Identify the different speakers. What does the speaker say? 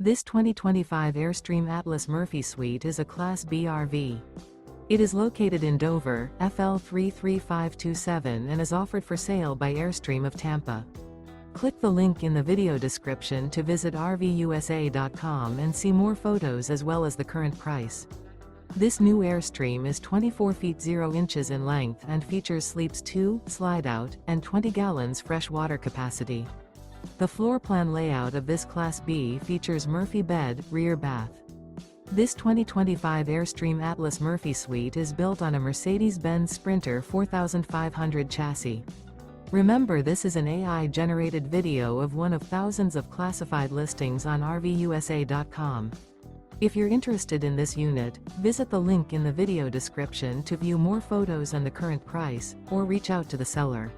Speaker 1: This 2025 Airstream Atlas Murphy Suite is a Class B RV. It is located in Dover, FL 33527 and is offered for sale by Airstream of Tampa. Click the link in the video description to visit RVUSA.com and see more photos as well as the current price. This new Airstream is 24 feet 0 inches in length and features sleeps 2, Slideout, and 20 gallons fresh water capacity. The floor plan layout of this Class B features Murphy bed, rear bath. This 2025 Airstream Atlas Murphy Suite is built on a Mercedes-Benz Sprinter 4500 chassis. Remember, this is an AI-generated video of one of thousands of classified listings on RVUSA.com. If you're interested in this unit, visit the link in the video description to view more photos and the current price, or reach out to the seller.